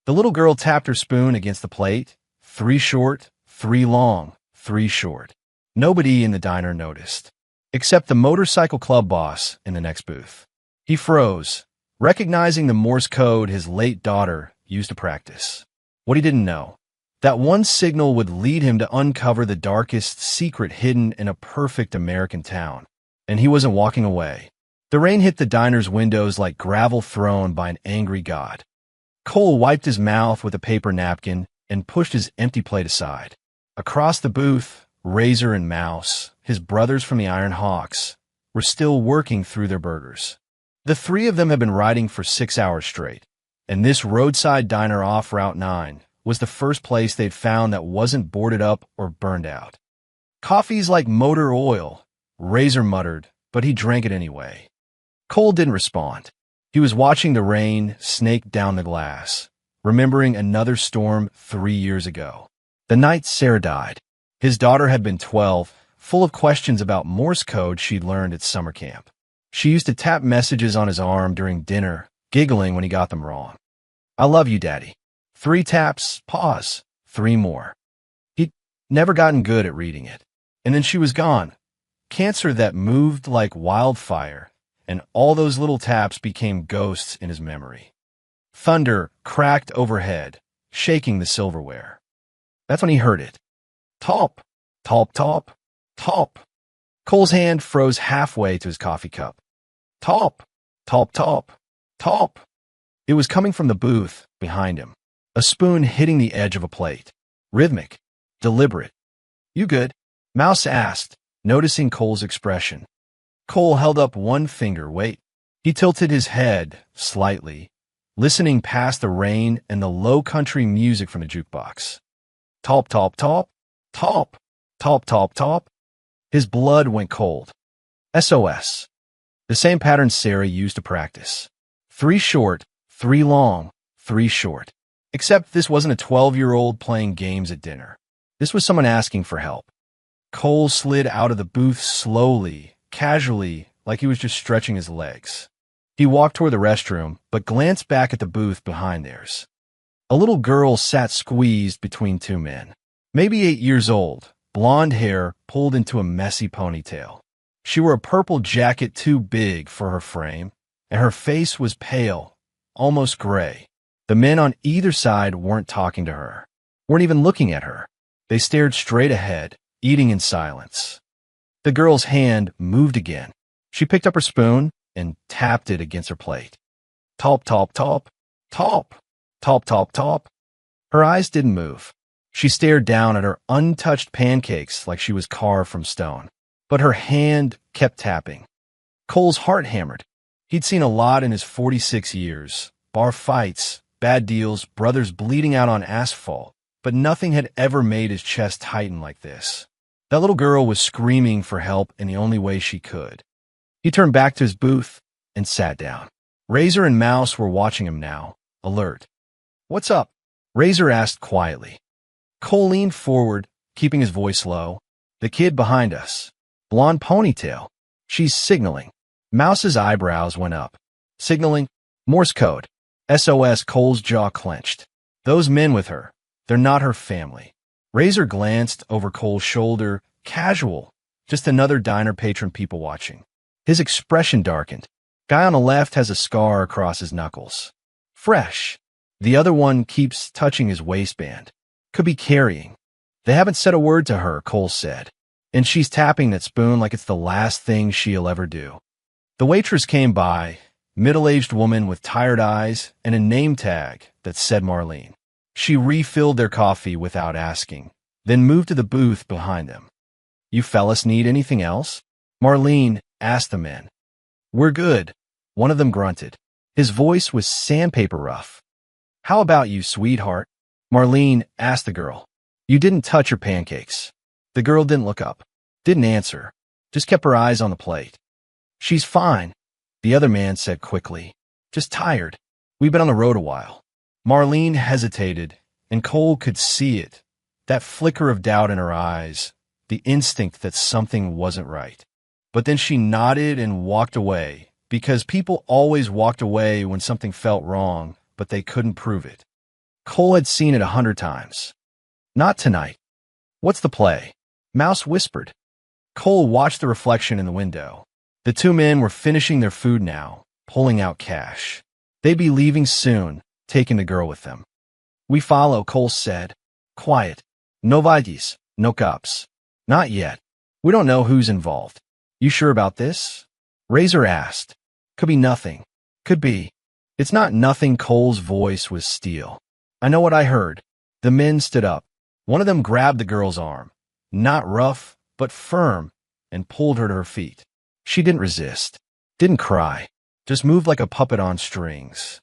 The little girl tapped her spoon against the plate. 3 short, 3 long, 3 short. Nobody in the diner noticed, except the motorcycle club boss in the next booth. He froze, recognizing the Morse code his late daughter used to practice. What he didn't know, that one signal would lead him to uncover the darkest secret hidden in a perfect American town. And he wasn't walking away. The rain hit the diner's windows like gravel thrown by an angry god. Cole wiped his mouth with a paper napkin and pushed his empty plate aside. Across the booth, Razor and Mouse, his brothers from the Iron Hawks, were still working through their burgers. The 3 of them had been riding for 6 hours straight, and this roadside diner off Route 9 was the first place they'd found that wasn't boarded up or burned out. "Coffee's like motor oil," Razor muttered, but he drank it anyway. Cole didn't respond. He was watching the rain snake down the glass, remembering another storm 3 years ago. The night Sarah died. His daughter had been 12, full of questions about Morse code she'd learned at summer camp. She used to tap messages on his arm during dinner, giggling when he got them wrong. "I love you, Daddy." 3 taps, pause, 3 more. He'd never gotten good at reading it. And then she was gone. Cancer that moved like wildfire, and all those little taps became ghosts in his memory. Thunder cracked overhead, shaking the silverware. That's when he heard it. Top, top, top, top. Cole's hand froze halfway to his coffee cup. Top, top, top, top. It was coming from the booth behind him, a spoon hitting the edge of a plate. Rhythmic, deliberate. "You good?" Mouse asked, noticing Cole's expression. Cole held up one finger. "Wait." He tilted his head slightly, listening past the rain and the low country music from the jukebox. Top, top, top, top, top, top, top. His blood went cold. SOS. The same pattern Sarah used to practice. 3 short, 3 long, 3 short. Except this wasn't a 12-year-old playing games at dinner. This was someone asking for help. Cole slid out of the booth slowly, casually, like he was just stretching his legs. He walked toward the restroom, but glanced back at the booth behind theirs. A little girl sat squeezed between 2 men. Maybe 8 years old, blonde hair pulled into a messy ponytail. She wore a purple jacket too big for her frame, and her face was pale, almost gray. The men on either side weren't talking to her, weren't even looking at her. They stared straight ahead, eating in silence. The girl's hand moved again. She picked up her spoon and tapped it against her plate. Top, top, top, top, top, top, top. Her eyes didn't move. She stared down at her untouched pancakes like she was carved from stone. But her hand kept tapping. Cole's heart hammered. He'd seen a lot in his 46 years. Bar fights, bad deals, brothers bleeding out on asphalt. But nothing had ever made his chest tighten like this. That little girl was screaming for help in the only way she could. He turned back to his booth and sat down. Razor and Mouse were watching him now, alert. "What's up?" Razor asked quietly. Cole leaned forward, keeping his voice low. "The kid behind us. Blonde ponytail. She's signaling." Mouse's eyebrows went up. "Signaling? Morse code." SOS. Cole's jaw clenched. "Those men with her, they're not her family." Razor glanced over Cole's shoulder, casual, just another diner patron people watching. His expression darkened. Guy on the left has a scar across his knuckles. Fresh. The other one keeps touching his waistband. Could be carrying. "They haven't said a word to her," Cole said. "And she's tapping that spoon like it's the last thing she'll ever do." The waitress came by, middle-aged woman with tired eyes and a name tag that said Marlene. She refilled their coffee without asking, then moved to the booth behind them. "You fellas need anything else?" Marlene asked the men. "We're good," one of them grunted. His voice was sandpaper rough. "How about you, sweetheart?" Marlene asked the girl. "You didn't touch your pancakes." The girl didn't look up, didn't answer, just kept her eyes on the plate. "She's fine," the other man said quickly. "Just tired. We've been on the road a while." Marlene hesitated, and Cole could see it, that flicker of doubt in her eyes, the instinct that something wasn't right. But then she nodded and walked away, because people always walked away when something felt wrong, but they couldn't prove it. Cole had seen it 100 times. Not tonight. What's the play? Mouse whispered. Cole watched the reflection in the window. The two men were finishing their food now, pulling out cash. They'd be leaving soon, taking the girl with them. We follow, Cole said. Quiet. No vidis, no cops. Not yet. We don't know who's involved. You sure about this? Razor asked. Could be nothing. Could be. It's not nothing. Cole's voice was steel. I know what I heard. The men stood up. One of them grabbed the girl's arm. Not rough, but firm, and pulled her to her feet. She didn't resist. Didn't cry. Just moved like a puppet on strings.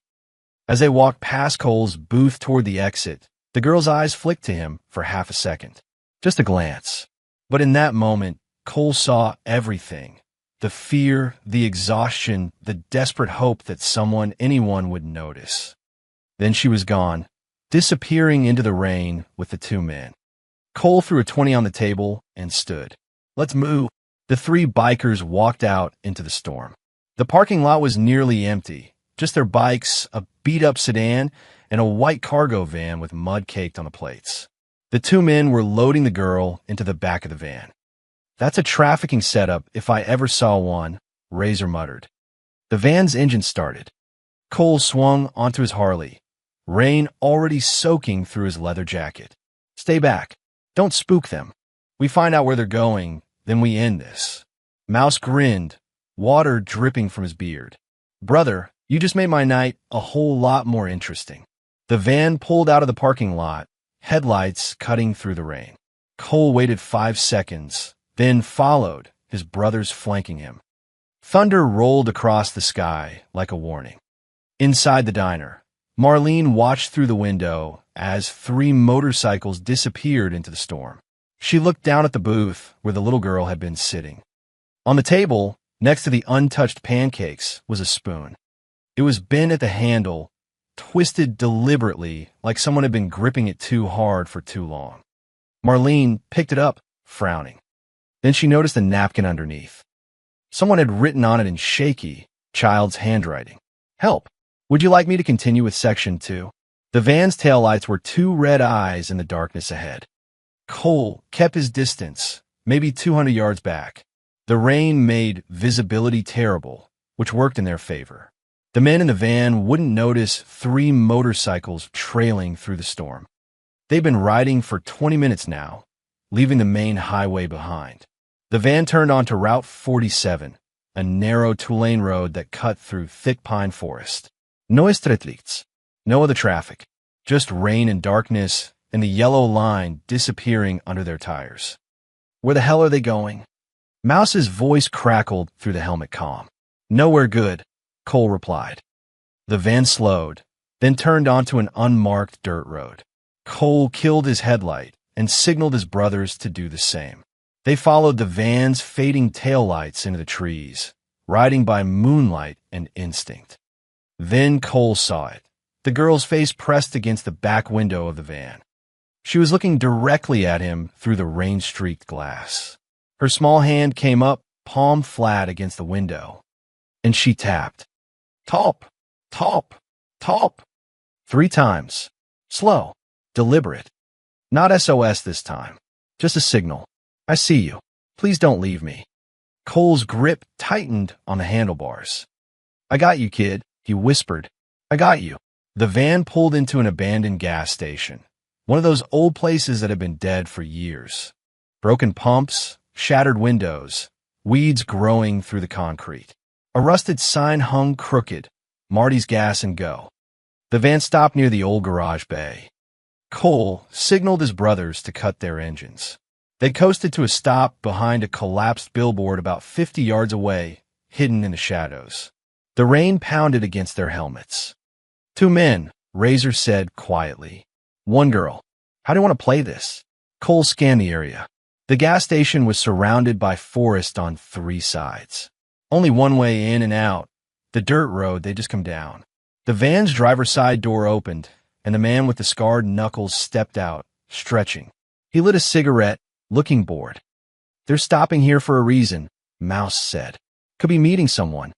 As they walked past Cole's booth toward the exit, the girl's eyes flicked to him for half a second. Just a glance. But in that moment, Cole saw everything. The fear, the exhaustion, the desperate hope that anyone would notice. Then she was gone, disappearing into the rain with the two men. Cole threw a 20 on the table and stood. Let's move. The three bikers walked out into the storm. The parking lot was nearly empty. Just their bikes, a beat-up sedan, and a white cargo van with mud caked on the plates. The two men were loading the girl into the back of the van. That's a trafficking setup if I ever saw one, Razor muttered. The van's engine started. Cole swung onto his Harley, rain already soaking through his leather jacket. Stay back. Don't spook them. We find out where they're going, then we end this. Mouse grinned, water dripping from his beard. Brother, you just made my night a whole lot more interesting. The van pulled out of the parking lot, headlights cutting through the rain. Cole waited 5 seconds, then followed, his brothers flanking him. Thunder rolled across the sky like a warning. Inside the diner, Marlene watched through the window as 3 motorcycles disappeared into the storm. She looked down at the booth where the little girl had been sitting. On the table, next to the untouched pancakes, was a spoon. It was bent at the handle, twisted deliberately like someone had been gripping it too hard for too long. Marlene picked it up, frowning. Then she noticed a napkin underneath. Someone had written on it in shaky, child's handwriting. Help! Would you like me to continue with section 2? The van's taillights were 2 red eyes in the darkness ahead. Cole kept his distance, maybe 200 yards back. The rain made visibility terrible, which worked in their favor. The men in the van wouldn't notice 3 motorcycles trailing through the storm. They'd been riding for 20 minutes now, leaving the main highway behind. The van turned onto Route 47, a narrow 2-lane road that cut through thick pine forest. No streetlights, no other traffic, just rain and darkness and the yellow line disappearing under their tires. Where the hell are they going? Mouse's voice crackled through the helmet comm. Nowhere good, Cole replied. The van slowed, then turned onto an unmarked dirt road. Cole killed his headlight and signaled his brothers to do the same. They followed the van's fading taillights into the trees, riding by moonlight and instinct. Then Cole saw it, the girl's face pressed against the back window of the van. She was looking directly at him through the rain-streaked glass. Her small hand came up, palm flat against the window, and she tapped. Top, top, top. 3 times. Slow, deliberate. Not SOS this time, just a signal. I see you. Please don't leave me. Cole's grip tightened on the handlebars. I got you, kid, he whispered. I got you. The van pulled into an abandoned gas station, one of those old places that had been dead for years. Broken pumps, shattered windows, weeds growing through the concrete. A rusted sign hung crooked, Marty's Gas and Go. The van stopped near the old garage bay. Cole signaled his brothers to cut their engines. They coasted to a stop behind a collapsed billboard about 50 yards away, hidden in the shadows. The rain pounded against their helmets. 2 men, Razor said quietly. 1 girl. How do you want to play this? Cole scanned the area. The gas station was surrounded by forest on 3 sides. Only one way in and out. The dirt road they'd just come down. The van's driver's side door opened, and the man with the scarred knuckles stepped out, stretching. He lit a cigarette, looking bored. They're stopping here for a reason, Mouse said. Could be meeting someone.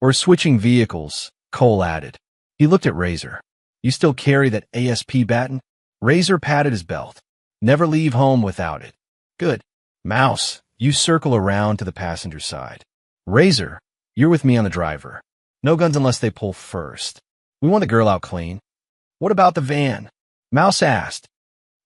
Or switching vehicles, Cole added. He looked at Razor. You still carry that ASP baton? Razor patted his belt. Never leave home without it. Good. Mouse, you circle around to the passenger side. Razor, you're with me on the driver. No guns unless they pull first. We want the girl out clean. What about the van? Mouse asked.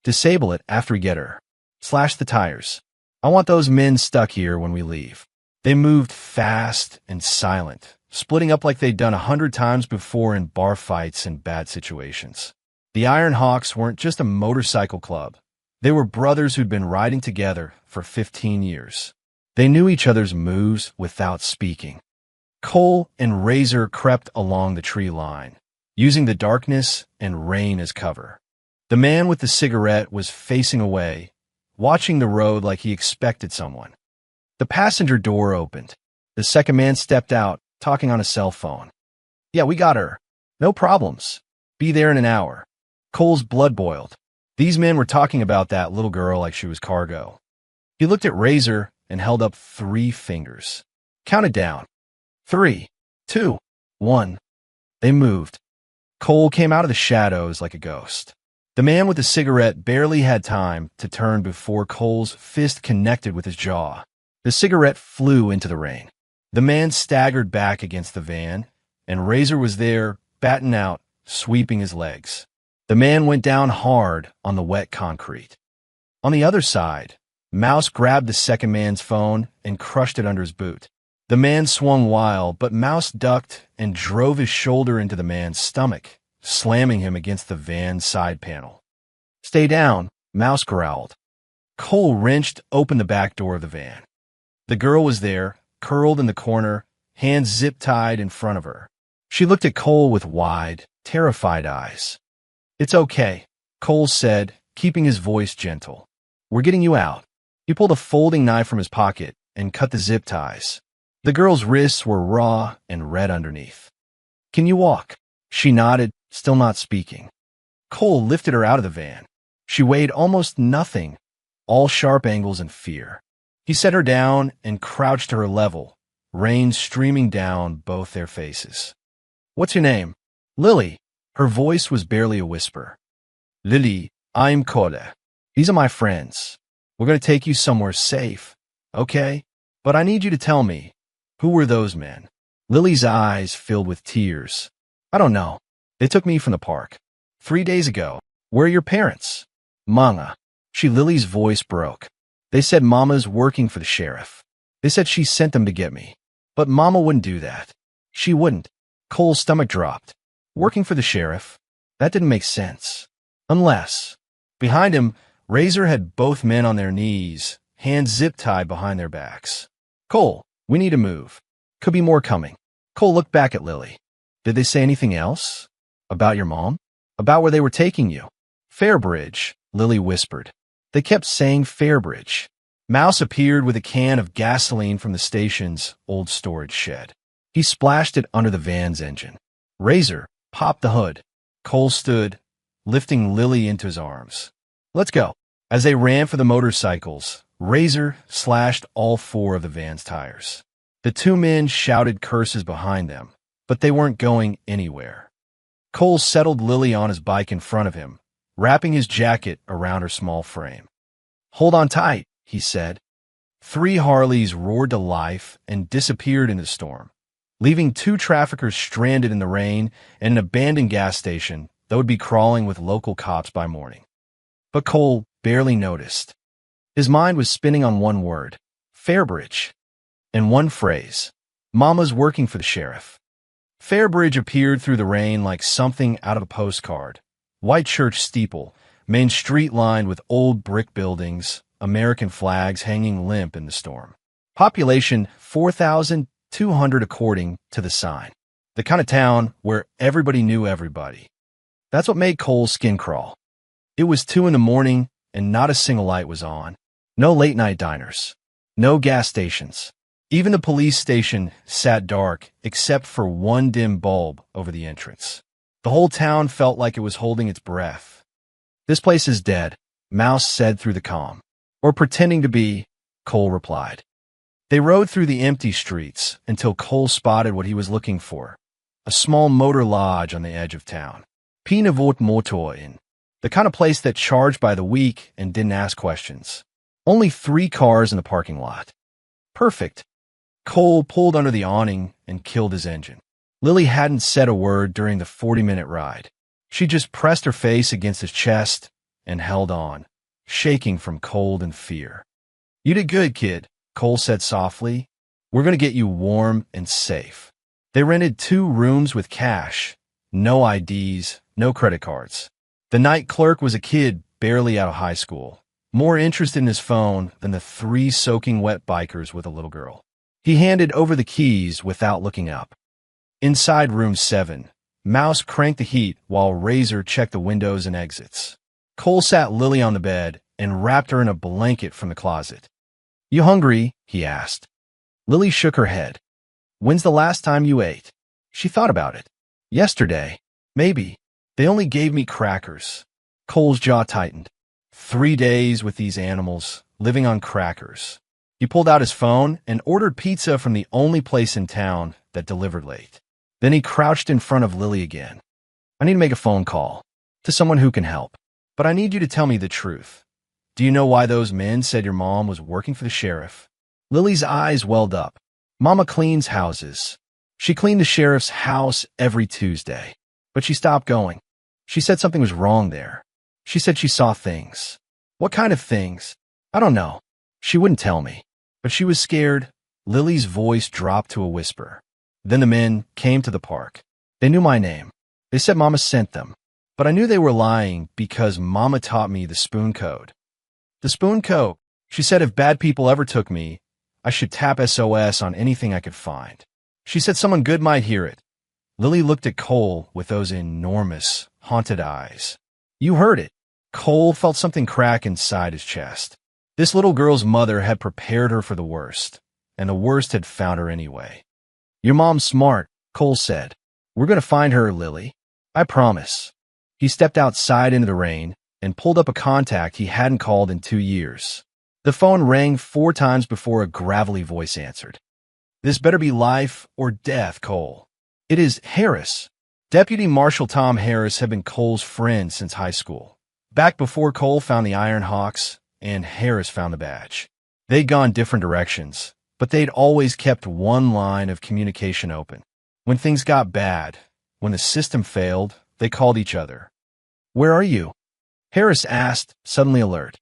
Disable it after we get her. Slash the tires. I want those men stuck here when we leave. They moved fast and silent, splitting up like they'd done 100 times before in bar fights and bad situations. The Iron Hawks weren't just a motorcycle club. They were brothers who'd been riding together for 15 years. They knew each other's moves without speaking. Cole and Razor crept along the tree line, using the darkness and rain as cover. The man with the cigarette was facing away, watching the road like he expected someone. The passenger door opened. The second man stepped out, talking on a cell phone. Yeah, we got her. No problems. Be there in an hour. Cole's blood boiled. These men were talking about that little girl like she was cargo. He looked at Razor and held up 3 fingers. Counted down. 3, 2, 1. They moved. Cole came out of the shadows like a ghost. The man with the cigarette barely had time to turn before Cole's fist connected with his jaw. The cigarette flew into the rain. The man staggered back against the van, and Razor was there, batten out, sweeping his legs. The man went down hard on the wet concrete. On the other side, Mouse grabbed the second man's phone and crushed it under his boot. The man swung wild, but Mouse ducked and drove his shoulder into the man's stomach, slamming him against the van's side panel. Stay down, Mouse growled. Cole wrenched open the back door of the van. The girl was there, curled in the corner, hands zip-tied in front of her. She looked at Cole with wide, terrified eyes. It's okay, Cole said, keeping his voice gentle. We're getting you out. He pulled a folding knife from his pocket and cut the zip ties. The girl's wrists were raw and red underneath. Can you walk? She nodded, still not speaking. Cole lifted her out of the van. She weighed almost nothing, all sharp angles and fear. He set her down and crouched to her level, rain streaming down both their faces. What's your name? Lily. Her voice was barely a whisper. Lily, I'm Cole. These are my friends. We're going to take you somewhere safe, okay? But I need you to tell me, who were those men? Lily's eyes filled with tears. I don't know. They took me from the park. 3 days ago. Where are your parents? Mama. Lily's voice broke. They said Mama's working for the sheriff. They said she sent them to get me. But Mama wouldn't do that. She wouldn't. Cole's stomach dropped. Working for the sheriff? That didn't make sense. Unless. Behind him, Razor had both men on their knees, hands zip-tied behind their backs. Cole, we need to move. Could be more coming. Cole looked back at Lily. Did they say anything else? About your mom? About where they were taking you? Fairbridge, Lily whispered. They kept saying Fairbridge. Mouse appeared with a can of gasoline from the station's old storage shed. He splashed it under the van's engine. Razor popped the hood. Cole stood, lifting Lily into his arms. Let's go. As they ran for the motorcycles, Razor slashed all 4 of the van's tires. The 2 men shouted curses behind them, but they weren't going anywhere. Cole settled Lily on his bike in front of him, wrapping his jacket around her small frame. Hold on tight, he said. 3 Harleys roared to life and disappeared in the storm, leaving 2 traffickers stranded in the rain and an abandoned gas station that would be crawling with local cops by morning. But Cole barely noticed. His mind was spinning on one word, Fairbridge, and one phrase, Mama's working for the sheriff. Fairbridge appeared through the rain like something out of a postcard. White church steeple, main street lined with old brick buildings, American flags hanging limp in the storm. Population 4,200 according to the sign. The kind of town where everybody knew everybody. That's what made Cole's skin crawl. It was 2 in the morning and not a single light was on. No late-night diners. No gas stations. Even the police station sat dark except for one dim bulb over the entrance. The whole town felt like it was holding its breath. This place is dead, Mouse said through the comm. Or pretending to be, Cole replied. They rode through the empty streets until Cole spotted what he was looking for, a small motor lodge on the edge of town. Pina vort motoin. The kind of place that charged by the week and didn't ask questions. Only 3 cars in the parking lot. Perfect. Cole pulled under the awning and killed his engine. Lily hadn't said a word during the 40-minute ride. She just pressed her face against his chest and held on, shaking from cold and fear. "You did good, kid," Cole said softly. "We're going to get you warm and safe." They rented 2 rooms with cash. No IDs, no credit cards. The night clerk was a kid barely out of high school, more interested in his phone than the 3 soaking wet bikers with a little girl. He handed over the keys without looking up. Inside room 7, Mouse cranked the heat while Razor checked the windows and exits. Cole sat Lily on the bed and wrapped her in a blanket from the closet. "You hungry?" he asked. Lily shook her head. "When's the last time you ate?" She thought about it. "Yesterday. Maybe. They only gave me crackers." Cole's jaw tightened. 3 days with these animals, living on crackers. He pulled out his phone and ordered pizza from the only place in town that delivered late. Then he crouched in front of Lily again. "I need to make a phone call to someone who can help. But I need you to tell me the truth. Do you know why those men said your mom was working for the sheriff?" Lily's eyes welled up. "Mama cleans houses. She cleaned the sheriff's house every Tuesday. But she stopped going. She said something was wrong there. She said she saw things." "What kind of things?" "I don't know. She wouldn't tell me. But she was scared." Lily's voice dropped to a whisper. "Then the men came to the park. They knew my name. They said Mama sent them. But I knew they were lying because Mama taught me the spoon code." "The spoon code?" She said if bad people ever took me, I should tap SOS on anything I could find. She said someone good might hear it. Lily looked at Cole with those enormous, haunted eyes. "You heard it." Cole felt something crack inside his chest. This little girl's mother had prepared her for the worst, and the worst had found her anyway. "Your mom's smart," Cole said. "We're going to find her, Lily. I promise." He stepped outside into the rain and pulled up a contact he hadn't called in 2 years. The phone rang 4 times before a gravelly voice answered. "This better be life or death, Cole." "It is Harris." Deputy Marshal Tom Harris had been Cole's friend since high school, back before Cole found the Iron Hawks and Harris found the badge. They'd gone different directions, but they'd always kept one line of communication open. When things got bad, when the system failed, they called each other. "Where are you?" Harris asked, suddenly alert.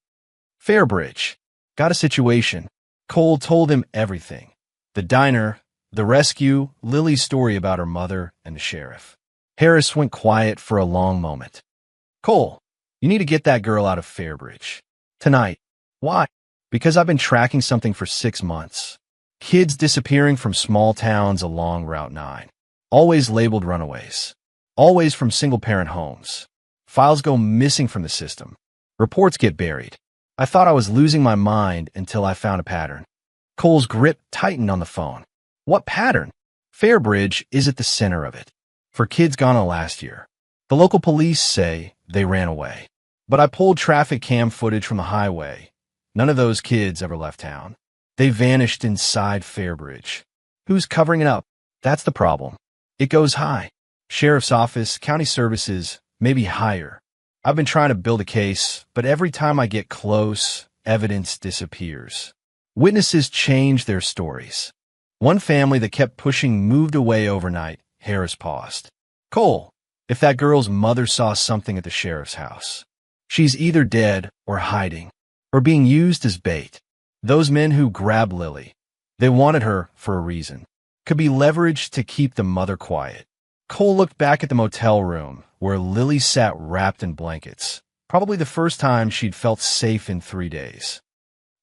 "Fairbridge. Got a situation." Cole told him everything. The diner, the rescue, Lily's story about her mother, and the sheriff. Harris went quiet for a long moment. "Cole, you need to get that girl out of Fairbridge. Tonight." "Why?" "Because I've been tracking something for 6 months. Kids disappearing from small towns along Route 9. Always labeled runaways. Always from single-parent homes. Files go missing from the system. Reports get buried. I thought I was losing my mind until I found a pattern." Cole's grip tightened on the phone. "What pattern?" "Fairbridge is at the center of it. For kids gone last year. The local police say they ran away. But I pulled traffic cam footage from the highway. None of those kids ever left town. They vanished inside Fairbridge. Who's covering it up? That's the problem. It goes high. Sheriff's office, county services, maybe higher. I've been trying to build a case, but every time I get close, evidence disappears. Witnesses change their stories. One family that kept pushing moved away overnight." Harris paused. "Cole, if that girl's mother saw something at the sheriff's house, she's either dead or hiding, or being used as bait. Those men who grabbed Lily, they wanted her for a reason. Could be leveraged to keep the mother quiet." Cole looked back at the motel room, where Lily sat wrapped in blankets, probably the first time she'd felt safe in 3 days.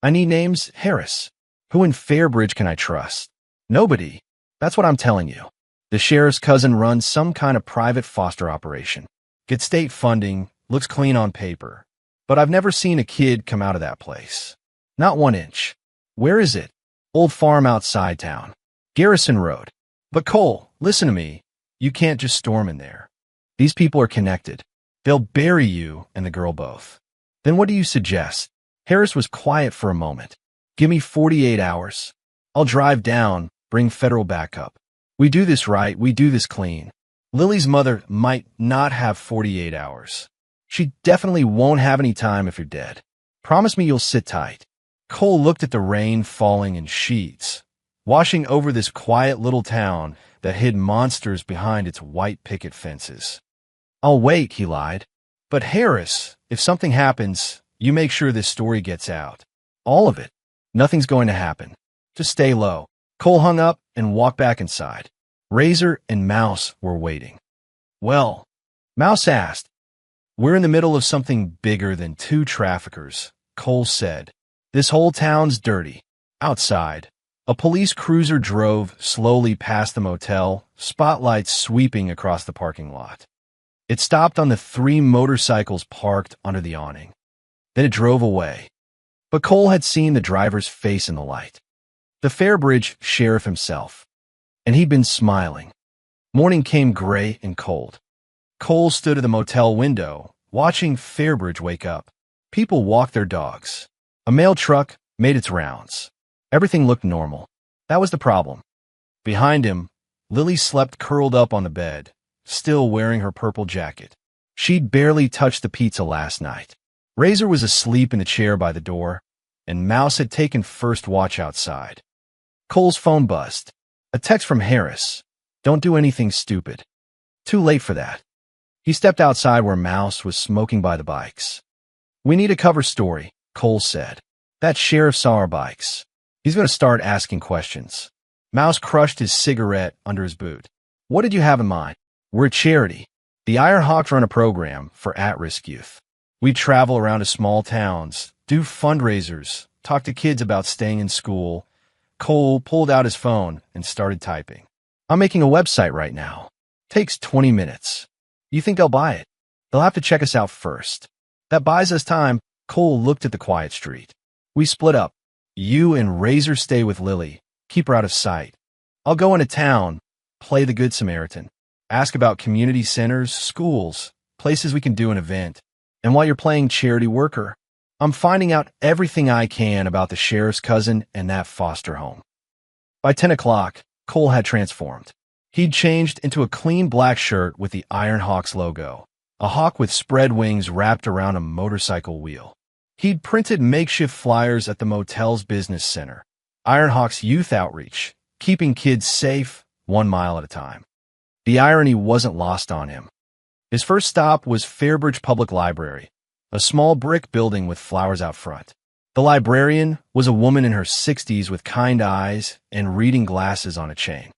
"I need names, Harris. Who in Fairbridge can I trust?" "Nobody. That's what I'm telling you. The sheriff's cousin runs some kind of private foster operation. Gets state funding, looks clean on paper. But I've never seen a kid come out of that place. Not 1 inch. Where is it?" "Old farm outside town. Garrison Road." "But Cole, listen to me. You can't just storm in there. These people are connected. They'll bury you and the girl both." "Then what do you suggest?" Harris was quiet for a moment. "Give me 48 hours. I'll drive down, bring federal backup. We do this right, we do this clean. Lily's mother might not have 48 hours. She definitely won't have any time if you're dead. Promise me you'll sit tight. Cole looked at the rain falling in sheets, washing over this quiet little town that hid monsters behind its white picket fences. I'll wait, he lied. But Harris, if something happens, you make sure this story gets out. All of it. Nothing's going to happen. Just stay low. Cole hung up and walked back inside. Razor and Mouse were waiting. Well, Mouse asked. We're in the middle of something bigger than two traffickers, Cole said. This whole town's dirty. Outside, a police cruiser drove slowly past the motel, spotlights sweeping across the parking lot. It stopped on the 3 motorcycles parked under the awning. Then it drove away. But Cole had seen the driver's face in the light. The Fairbridge sheriff himself. And he'd been smiling. Morning came gray and cold. Cole stood at the motel window, watching Fairbridge wake up. People walked their dogs. A mail truck made its rounds. Everything looked normal. That was the problem. Behind him, Lily slept curled up on the bed, still wearing her purple jacket. She'd barely touched the pizza last night. Razor was asleep in the chair by the door, and Mouse had taken first watch outside. Cole's phone buzzed. A text from Harris. Don't do anything stupid. Too late for that. He stepped outside where Mouse was smoking by the bikes. We need a cover story, Cole said. That sheriff saw our bikes. He's going to start asking questions. Mouse crushed his cigarette under his boot. What did you have in mind? We're a charity. The Iron Hawks run a program for at-risk youth. We travel around to small towns, do fundraisers, talk to kids about staying in school. Cole pulled out his phone and started typing. I'm making a website right now. Takes 20 minutes. You think they'll buy it? They'll have to check us out first. That buys us time. Cole looked at the quiet street. We split up. You and Razor stay with Lily. Keep her out of sight. I'll go into town, play the Good Samaritan. Ask about community centers, schools, places we can do an event. And while you're playing charity worker, I'm finding out everything I can about the sheriff's cousin and that foster home. By 10 o'clock, Cole had transformed. He'd changed into a clean black shirt with the Iron Hawks logo, a hawk with spread wings wrapped around a motorcycle wheel. He'd printed makeshift flyers at the motel's business center, Iron Hawks Youth Outreach, keeping kids safe 1 mile at a time. The irony wasn't lost on him. His first stop was Fairbridge Public Library, a small brick building with flowers out front. The librarian was a woman in her 60s with kind eyes and reading glasses on a chain.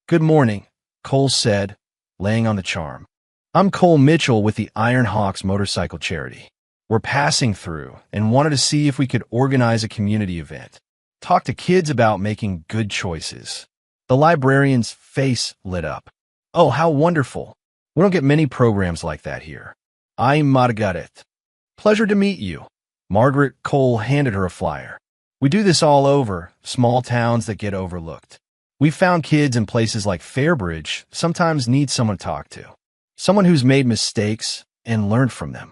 Good morning, Cole said, laying on the charm. I'm Cole Mitchell with the Iron Hawks Motorcycle Charity. We're passing through and wanted to see if we could organize a community event. Talk to kids about making good choices. The librarian's face lit up. Oh, how wonderful. We don't get many programs like that here. I'm Margaret. Pleasure to meet you. Margaret. Cole handed her a flyer. We do this all over, small towns that get overlooked. We found kids in places like Fairbridge sometimes need someone to talk to. Someone who's made mistakes and learned from them.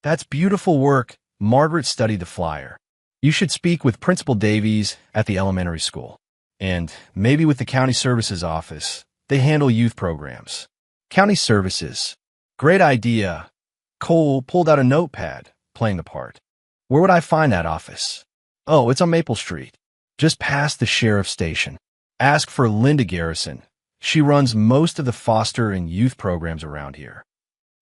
That's beautiful work. Margaret studied the flyer. You should speak with Principal Davies at the elementary school. And maybe with the county services office. They handle youth programs. County services. Great idea. Cole pulled out a notepad, playing the part. Where would I find that office? Oh, it's on Maple Street, just past the sheriff's station. Ask for Linda Garrison. She runs most of the foster and youth programs around here.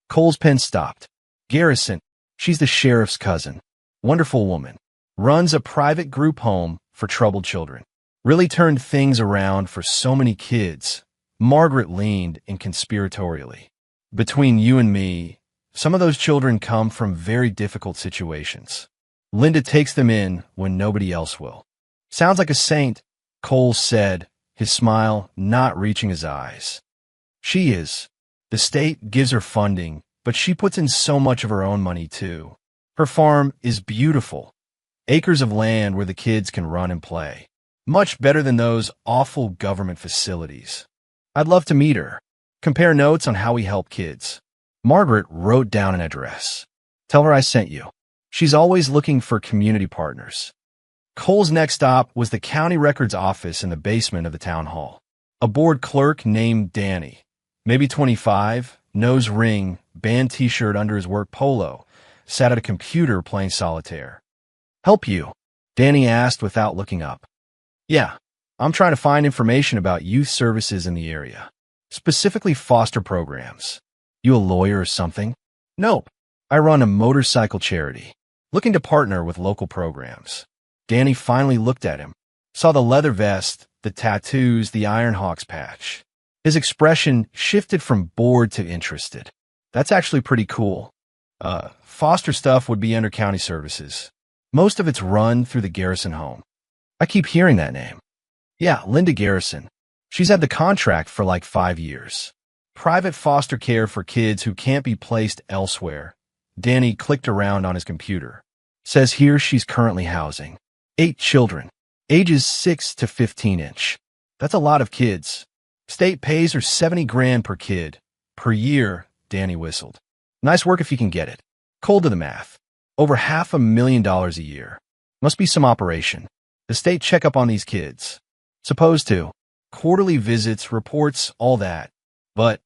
Cole's pen stopped. Garrison, she's the sheriff's cousin. Wonderful woman. Runs a private group home for troubled children. Really turned things around for so many kids. Margaret leaned in conspiratorially. Between you and me, some of those children come from very difficult situations. Linda takes them in when nobody else will. Sounds like a saint, Cole said, his smile not reaching his eyes. She is. The state gives her funding, but she puts in so much of her own money too. Her farm is beautiful. Acres of land where the kids can run and play. Much better than those awful government facilities. I'd love to meet her. Compare notes on how we help kids. Margaret wrote down an address. Tell her I sent you. She's always looking for community partners. Cole's next stop was the county records office in the basement of the town hall. A board clerk named Danny. Maybe 25, nose ring, band t-shirt under his work polo, sat at a computer playing solitaire. Help you? Danny asked without looking up. Yeah, I'm trying to find information about youth services in the area, specifically foster programs. You a lawyer or something? Nope. I run a motorcycle charity, looking to partner with local programs. Danny finally looked at him, saw the leather vest, the tattoos, the Ironhawks patch. His expression shifted from bored to interested. That's actually pretty cool. Foster stuff would be under county services. Most of it's run through the Garrison home. I keep hearing that name. Yeah, Linda Garrison. She's had the contract for like 5 years. Private foster care for kids who can't be placed elsewhere. Danny clicked around on his computer. Says here she's currently housing 8 children, ages 6 to 15-inch. That's a lot of kids. State pays her 70 grand per kid. Per year, Danny whistled. Nice work if you can get it. Cold to the math. Over $500,000 a year. Must be some operation. The state check up on these kids. Supposed to. Quarterly visits, reports, all that. But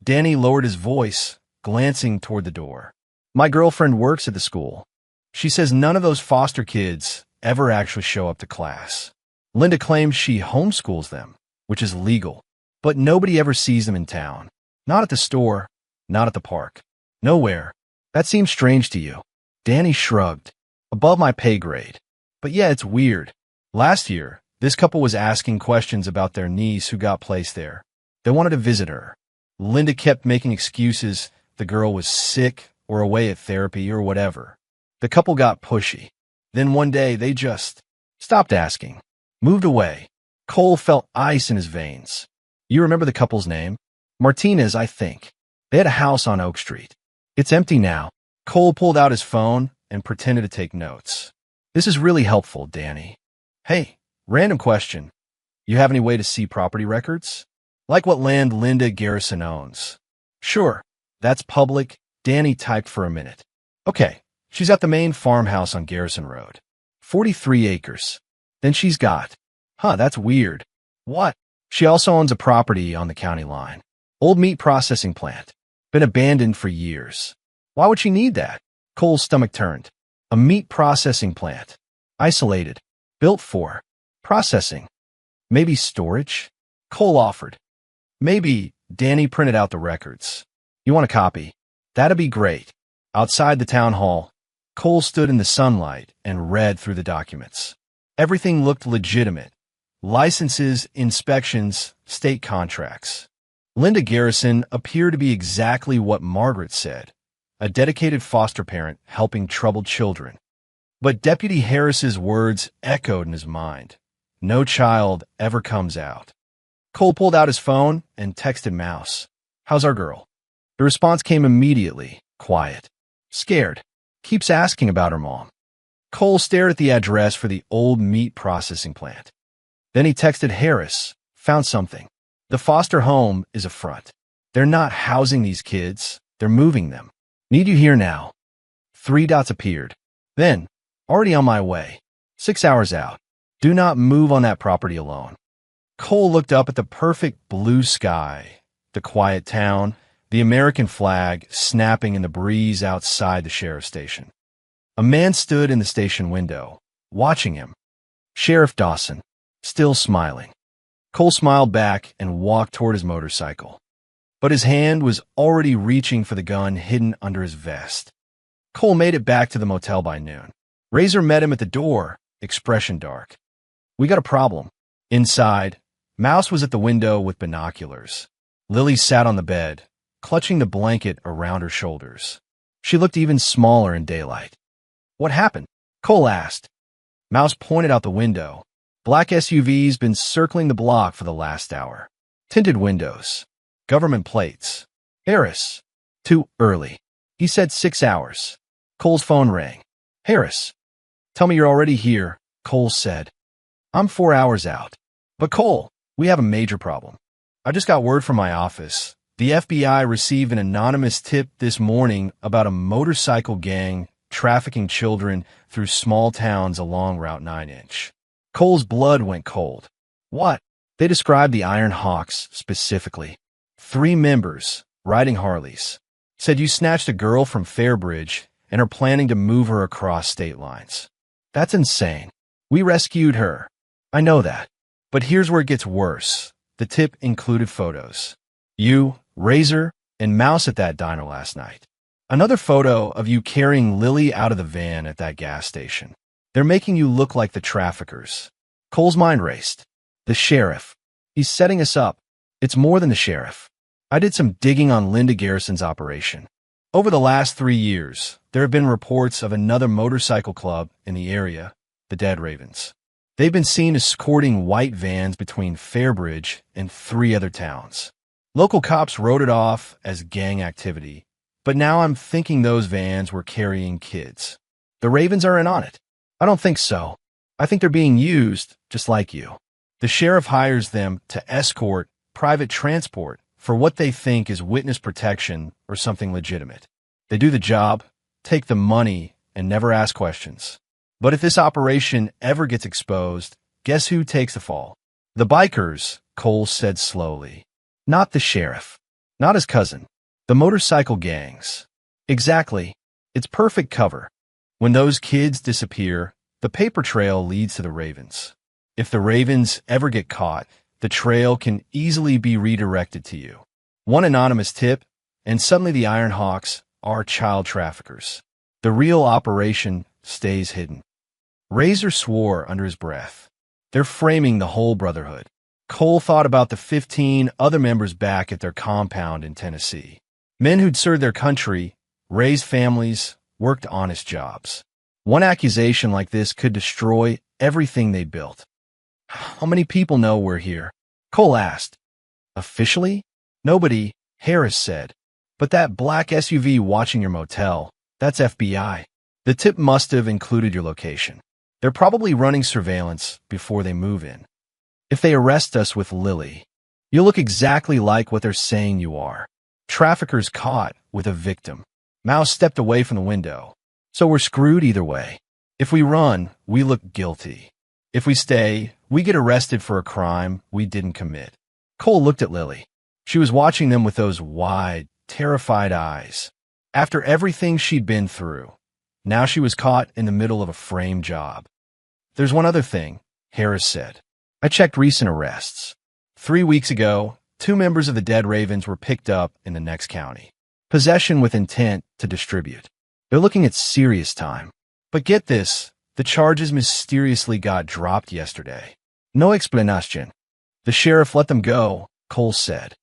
Danny lowered his voice, glancing toward the door. My girlfriend works at the school. She says none of those foster kids ever actually show up to class. Linda claims she homeschools them, which is legal, but nobody ever sees them in town. Not at the store, not at the park. Nowhere. That seems strange to you. Danny shrugged. Above my pay grade. But yeah, it's weird. Last year, this couple was asking questions about their niece who got placed there. They wanted to visit her. Linda kept making excuses. The girl was sick or away at therapy or whatever. The couple got pushy. Then one day, they just stopped asking. Moved away. Cole felt ice in his veins. You remember the couple's name? Martinez, I think. They had a house on Oak Street. It's empty now. Cole pulled out his phone and pretended to take notes. This is really helpful, Danny. Hey, random question. You have any way to see property records? Like what land Linda Garrison owns? Sure. That's public. Danny typed for a minute. Okay. She's at the main farmhouse on Garrison Road. 43 acres. Then she's got. That's weird. What? She also owns a property on the county line. Old meat processing plant. Been abandoned for years. Why would she need that? Cole's stomach turned. A meat processing plant. Isolated. Built for processing. Maybe storage? Cole offered. Maybe. Danny printed out the records. You want a copy? That'd be great. Outside the town hall, Cole stood in the sunlight and read through the documents. Everything looked legitimate. Licenses, inspections, state contracts. Linda Garrison appeared to be exactly what Margaret said. A dedicated foster parent helping troubled children. But Deputy Harris's words echoed in his mind. No child ever comes out. Cole pulled out his phone and texted Mouse. How's our girl? The response came immediately. Quiet. Scared. Keeps asking about her mom. Cole stared at the address for the old meat processing plant. Then he texted Harris. Found something. The foster home is a front. They're not housing these kids. They're moving them. Need you here now. 3 dots appeared. Then, already on my way. 6 hours out. Do not move on that property alone. Cole looked up at the perfect blue sky, the quiet town, the American flag snapping in the breeze outside the sheriff's station. A man stood in the station window, watching him. Sheriff Dawson, still smiling. Cole smiled back and walked toward his motorcycle. But his hand was already reaching for the gun hidden under his vest. Cole made it back to the motel by noon. Razor met him at the door, expression dark. We got a problem. Inside, Mouse was at the window with binoculars. Lily sat on the bed, clutching the blanket around her shoulders. She looked even smaller in daylight. What happened? Cole asked. Mouse pointed out the window. Black SUV's been circling the block for the last hour. Tinted windows. Government plates. Harris. Too early. He said 6 hours. Cole's phone rang. Harris. Tell me you're already here, Cole said. I'm 4 hours out. But Cole, we have a major problem. I just got word from my office. The FBI received an anonymous tip this morning about a motorcycle gang trafficking children through small towns along Route 9-inch. Cole's blood went cold. What? They described the Iron Hawks specifically. 3 members, riding Harleys. Said you snatched a girl from Fairbridge and are planning to move her across state lines. That's insane. We rescued her. I know that. But here's where it gets worse. The tip included photos. You, Razor, and Mouse at that diner last night. Another photo of you carrying Lily out of the van at that gas station. They're making you look like the traffickers. Cole's mind raced. The sheriff. He's setting us up. It's more than the sheriff. I did some digging on Linda Garrison's operation. Over the last 3 years, there have been reports of another motorcycle club in the area, the Dead Ravens. They've been seen escorting white vans between Fairbridge and 3 other towns. Local cops wrote it off as gang activity, but now I'm thinking those vans were carrying kids. The Ravens are in on it. I don't think so. I think they're being used just like you. The sheriff hires them to escort private transport for what they think is witness protection or something legitimate. They do the job, take the money, and never ask questions. But if this operation ever gets exposed, guess who takes the fall? The bikers, Cole said slowly. Not the sheriff. Not his cousin. The motorcycle gangs. Exactly. It's perfect cover. When those kids disappear, the paper trail leads to the Ravens. If the Ravens ever get caught, the trail can easily be redirected to you. One anonymous tip, and suddenly the Iron Hawks are child traffickers. The real operation stays hidden. Razor swore under his breath. They're framing the whole brotherhood. Cole thought about the 15 other members back at their compound in Tennessee. Men who'd served their country, raised families, worked honest jobs. One accusation like this could destroy everything they built. How many people know we're here? Cole asked. Officially? Nobody, Harris said. But that black SUV watching your motel, that's FBI. The tip must have included your location. They're probably running surveillance before they move in. If they arrest us with Lily, you'll look exactly like what they're saying you are. Traffickers caught with a victim. Mouse stepped away from the window. So we're screwed either way. If we run, we look guilty. If we stay, we get arrested for a crime we didn't commit. Cole looked at Lily. She was watching them with those wide, terrified eyes. After everything she'd been through, now she was caught in the middle of a frame job. There's one other thing, Harris said. I checked recent arrests. 3 weeks ago, 2 members of the Dead Ravens were picked up in the next county. Possession with intent to distribute. They're looking at serious time. But get this, the charges mysteriously got dropped yesterday. No explanation. The sheriff let them go, Cole said.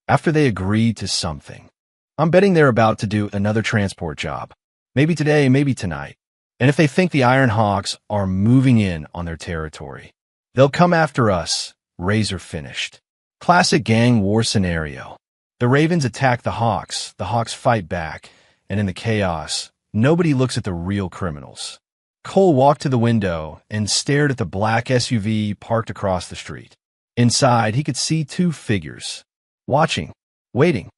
After they agreed to something. I'm betting they're about to do another transport job. Maybe today, maybe tonight. And if they think the Iron Hawks are moving in on their territory, they'll come after us, Razor finished. Classic gang war scenario. The Ravens attack the Hawks fight back, and in the chaos, nobody looks at the real criminals. Cole walked to the window and stared at the black SUV parked across the street. Inside, he could see 2 figures. Watching. Waiting.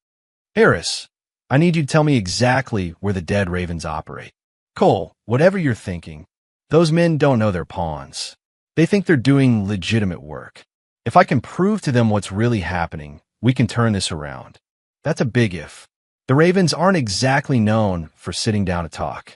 Harris, I need you to tell me exactly where the Dead Ravens operate. Cole, whatever you're thinking, those men don't know they're pawns. They think they're doing legitimate work. If I can prove to them what's really happening, we can turn this around. That's a big if. The Ravens aren't exactly known for sitting down to talk.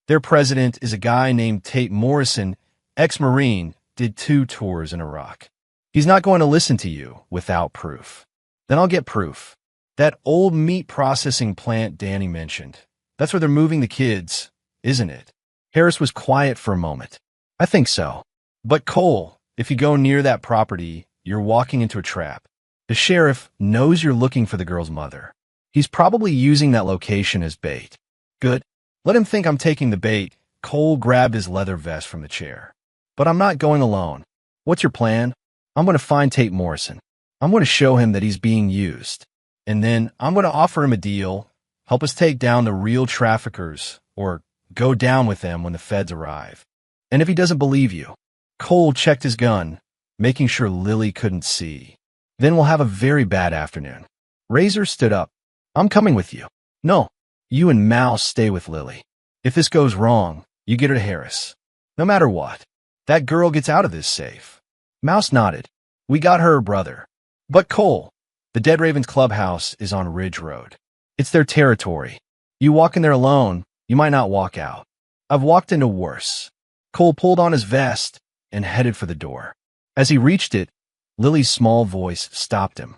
Their president is a guy named Tate Morrison, ex-Marine, did 2 tours in Iraq. He's not going to listen to you without proof. Then I'll get proof. That old meat processing plant Danny mentioned. That's where they're moving the kids, isn't it? Harris was quiet for a moment. I think so. But Cole, if you go near that property, you're walking into a trap. The sheriff knows you're looking for the girl's mother. He's probably using that location as bait. Good. Let him think I'm taking the bait. Cole grabbed his leather vest from the chair. But I'm not going alone. What's your plan? I'm going to find Tate Morrison. I'm going to show him that he's being used. And then I'm going to offer him a deal, help us take down the real traffickers, or go down with them when the feds arrive. And if he doesn't believe you, Cole checked his gun, making sure Lily couldn't see. Then we'll have a very bad afternoon. Razor stood up. I'm coming with you. No, you and Mouse stay with Lily. If this goes wrong, you get her to Harris. No matter what, that girl gets out of this safe. Mouse nodded. We got her brother. But Cole, The Dead Ravens clubhouse is on Ridge Road. It's their territory. You walk in there alone, you might not walk out. I've walked into worse. Cole pulled on his vest and headed for the door. As he reached it, Lily's small voice stopped him.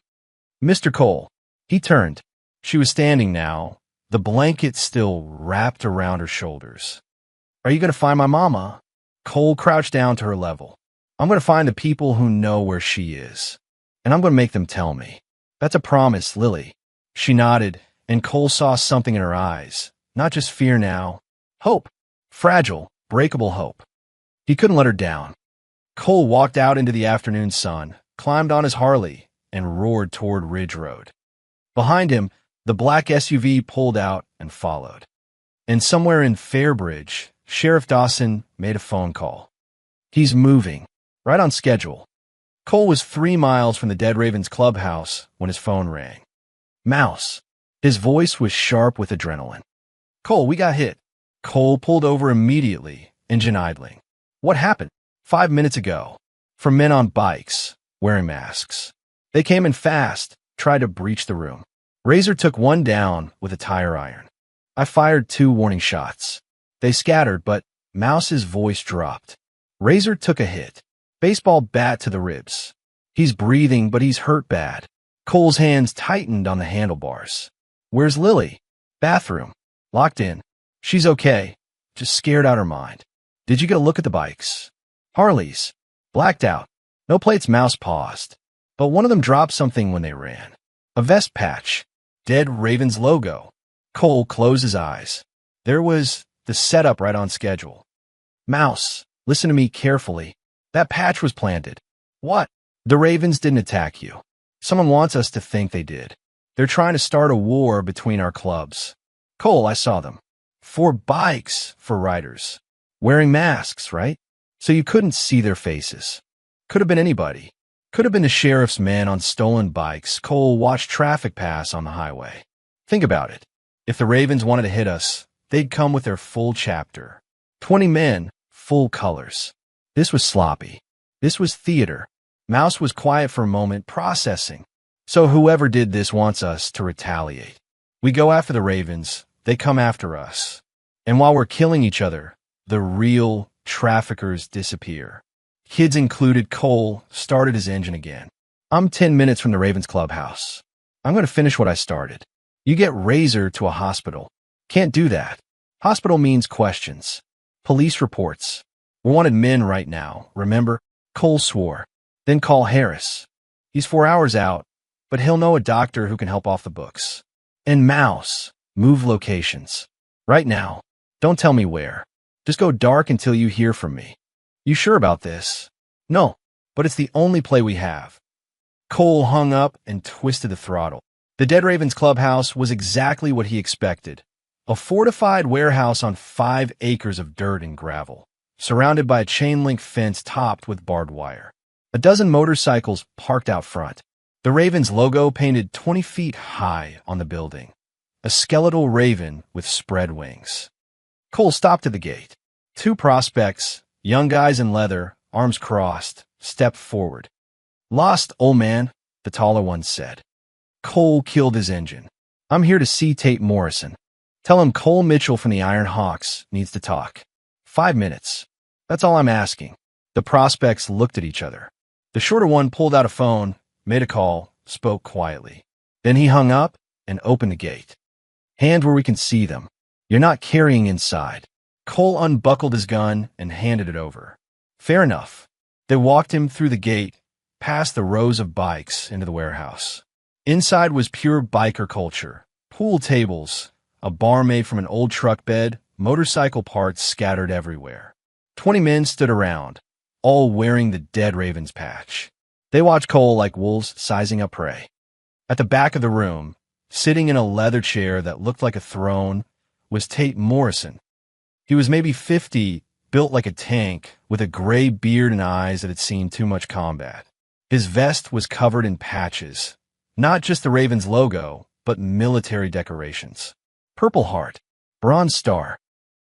Mr. Cole. He turned. She was standing now, the blanket still wrapped around her shoulders. Are you going to find my mama? Cole crouched down to her level. I'm going to find the people who know where she is, and I'm going to make them tell me. That's a promise, Lily. She nodded, and Cole saw something in her eyes. Not just fear now. Hope. Fragile, breakable hope. He couldn't let her down. Cole walked out into the afternoon sun, climbed on his Harley, and roared toward Ridge Road. Behind him, the black SUV pulled out and followed. And somewhere in Fairbridge, Sheriff Dawson made a phone call. He's moving, right on schedule. Cole was 3 miles from the Dead Ravens clubhouse when his phone rang. Mouse. His voice was sharp with adrenaline. Cole, we got hit. Cole pulled over immediately, engine idling. What happened? 5 minutes ago. From men on bikes, wearing masks. They came in fast, tried to breach the room. Razor took one down with a tire iron. I fired 2 warning shots. They scattered, but Mouse's voice dropped. Razor took a hit. Baseball bat to the ribs. He's breathing, but he's hurt bad. Cole's hands tightened on the handlebars. Where's Lily? Bathroom. Locked in. She's okay. Just scared out her mind. Did you get a look at the bikes? Harleys. Blacked out. No plates. Mouse paused. But one of them dropped something when they ran. A vest patch. Dead Ravens logo. Cole closed his eyes. There was the setup right on schedule. Mouse, listen to me carefully. That patch was planted. What? The Ravens didn't attack you. Someone wants us to think they did. They're trying to start a war between our clubs. Cole, I saw them. 4 bikes for riders. Wearing masks, right? So you couldn't see their faces. Could have been anybody. Could have been the sheriff's men on stolen bikes. Cole watched traffic pass on the highway. Think about it. If the Ravens wanted to hit us, they'd come with their full chapter. 20 men, full colors. This was sloppy. This was theater. Mouse was quiet for a moment, processing. So whoever did this wants us to retaliate. We go after the Ravens, they come after us. And while we're killing each other, the real traffickers disappear. Kids included. Cole started his engine again. I'm 10 minutes from the Ravens clubhouse. I'm going to finish what I started. You get Razor to a hospital. Can't do that. Hospital means questions. Police reports. We're wanted men right now, remember? Cole swore. Then call Harris. He's 4 hours out, but he'll know a doctor who can help off the books. And Mouse, move locations. Right now. Don't tell me where. Just go dark until you hear from me. You sure about this? No, but it's the only play we have. Cole hung up and twisted the throttle. The Dead Ravens clubhouse was exactly what he expected. A fortified warehouse on 5 acres of dirt and gravel, surrounded by a chain-link fence topped with barbed wire. A dozen motorcycles parked out front. The Ravens logo painted 20 feet high on the building. A skeletal raven with spread wings. Cole stopped at the gate. 2 prospects, young guys in leather, arms crossed, stepped forward. Lost, old man, the taller one said. Cole killed his engine. I'm here to see Tate Morrison. Tell him Cole Mitchell from the Iron Hawks needs to talk. 5 minutes. That's all I'm asking. The prospects looked at each other. The shorter one pulled out a phone, made a call, spoke quietly. Then he hung up and opened the gate. Hand where we can see them. You're not carrying inside. Cole unbuckled his gun and handed it over. Fair enough. They walked him through the gate, past the rows of bikes into the warehouse. Inside was pure biker culture. Pool tables, a bar made from an old truck bed, motorcycle parts scattered everywhere. 20 men stood around, all wearing the Dead Ravens patch. They watched Cole like wolves sizing up prey. At the back of the room, sitting in a leather chair that looked like a throne, was Tate Morrison. He was maybe 50, built like a tank, with a gray beard and eyes that had seen too much combat. His vest was covered in patches, not just the Ravens logo, but military decorations. Purple Heart, Bronze Star.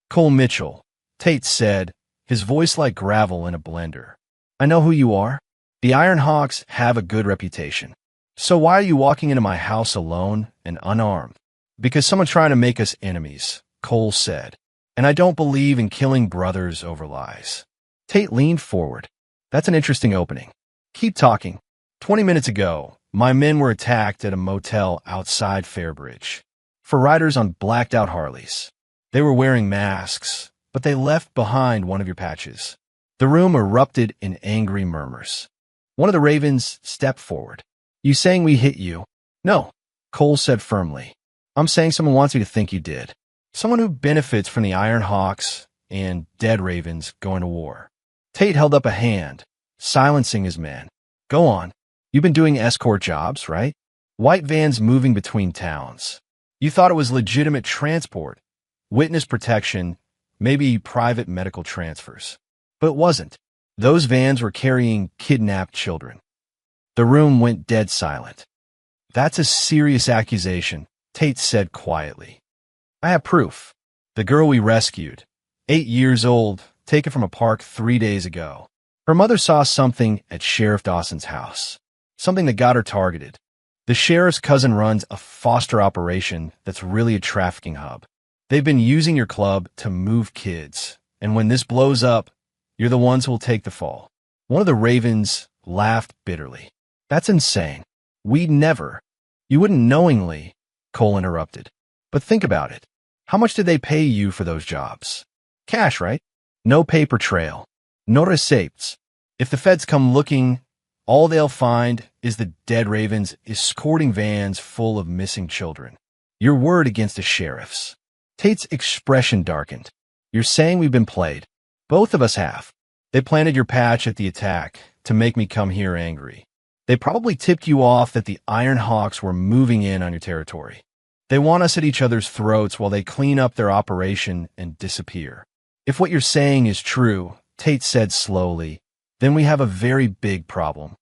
Cole Mitchell, Tate said, his voice like gravel in a blender. I know who you are. The Iron Hawks have a good reputation. So why are you walking into my house alone and unarmed? Because someone's trying to make us enemies, Cole said. And I don't believe in killing brothers over lies. Tate leaned forward. That's an interesting opening. Keep talking. 20 minutes ago, my men were attacked at a motel outside Fairbridge. For riders on blacked-out Harleys. They were wearing masks, but they left behind one of your patches. The room erupted in angry murmurs. One of the Ravens stepped forward. You saying we hit you? No, Cole said firmly. I'm saying someone wants me to think you did. Someone who benefits from the Iron Hawks and dead Ravens going to war. Tate held up a hand, silencing his men. Go on. You've been doing escort jobs, right? White vans moving between towns. You thought it was legitimate transport, witness protection, maybe private medical transfers. But it wasn't. Those vans were carrying kidnapped children. The room went dead silent. That's a serious accusation, Tate said quietly. I have proof. The girl we rescued, 8 years old, taken from a park 3 days ago. Her mother saw something at Sheriff Dawson's house, something that got her targeted. The sheriff's cousin runs a foster operation that's really a trafficking hub. They've been using your club to move kids, and when this blows up, you're the ones who will take the fall. One of the Ravens laughed bitterly. That's insane. We'd never. You wouldn't knowingly, Cole interrupted. But think about it. How much did they pay you for those jobs? Cash, right? No paper trail. No receipts. If the feds come looking, all they'll find is the dead Ravens escorting vans full of missing children. Your word against the sheriff's. Tate's expression darkened. You're saying we've been played. Both of us have. They planted your patch at the attack to make me come here angry. They probably tipped you off that the Iron Hawks were moving in on your territory. They want us at each other's throats while they clean up their operation and disappear. If what you're saying is true, Tate said slowly, then we have a very big problem.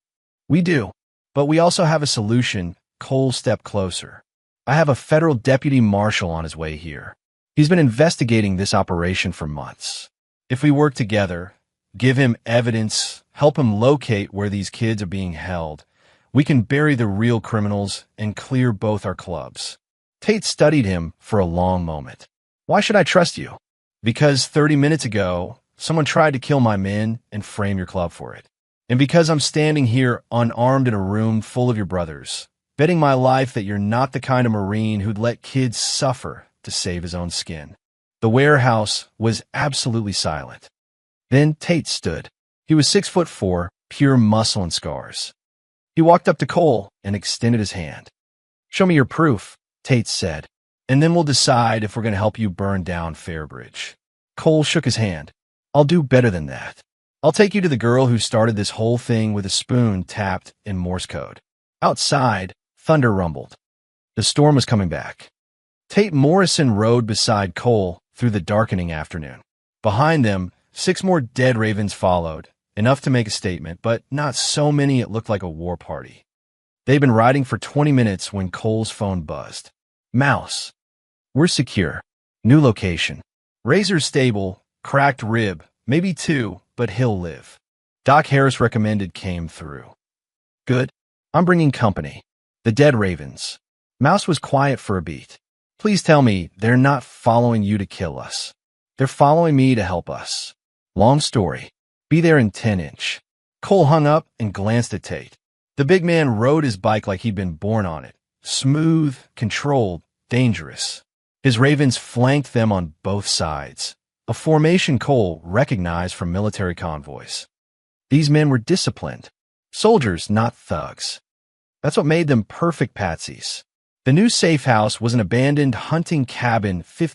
We do, but we also have a solution. Cole stepped closer. I have a federal deputy marshal on his way here. He's been investigating this operation for months. If we work together, give him evidence, help him locate where these kids are being held, we can bury the real criminals and clear both our clubs. Tate studied him for a long moment. Why should I trust you? Because 30 minutes ago, someone tried to kill my men and frame your club for it. And because I'm standing here unarmed in a room full of your brothers, betting my life that you're not the kind of Marine who'd let kids suffer to save his own skin. The warehouse was absolutely silent. Then Tate stood. He was 6'4", pure muscle and scars. He walked up to Cole and extended his hand. Show me your proof, Tate said, and then we'll decide if we're going to help you burn down Fairbridge. Cole shook his hand. I'll do better than that. I'll take you to the girl who started this whole thing with a spoon tapped in Morse code. Outside, thunder rumbled. The storm was coming back. Tate Morrison rode beside Cole through the darkening afternoon. Behind them, 6 more dead Ravens followed, enough to make a statement, but not so many it looked like a war party. They'd been riding for 20 minutes when Cole's phone buzzed. Mouse. We're secure. New location. Razor's stable, cracked rib, maybe 2, but he'll live. Doc Harris recommended came through. Good. I'm bringing company. The dead Ravens. Mouse was quiet for a beat. Please tell me they're not following you to kill us. They're following me to help us. Long story. Be there in 10-inch. Cole hung up and glanced at Tate. The big man rode his bike like he'd been born on it. Smooth, controlled, dangerous. His Ravens flanked them on both sides, a formation Cole recognized from military convoys. These men were disciplined. Soldiers, not thugs. That's what made them perfect patsies. The new safe house was an abandoned hunting cabin 15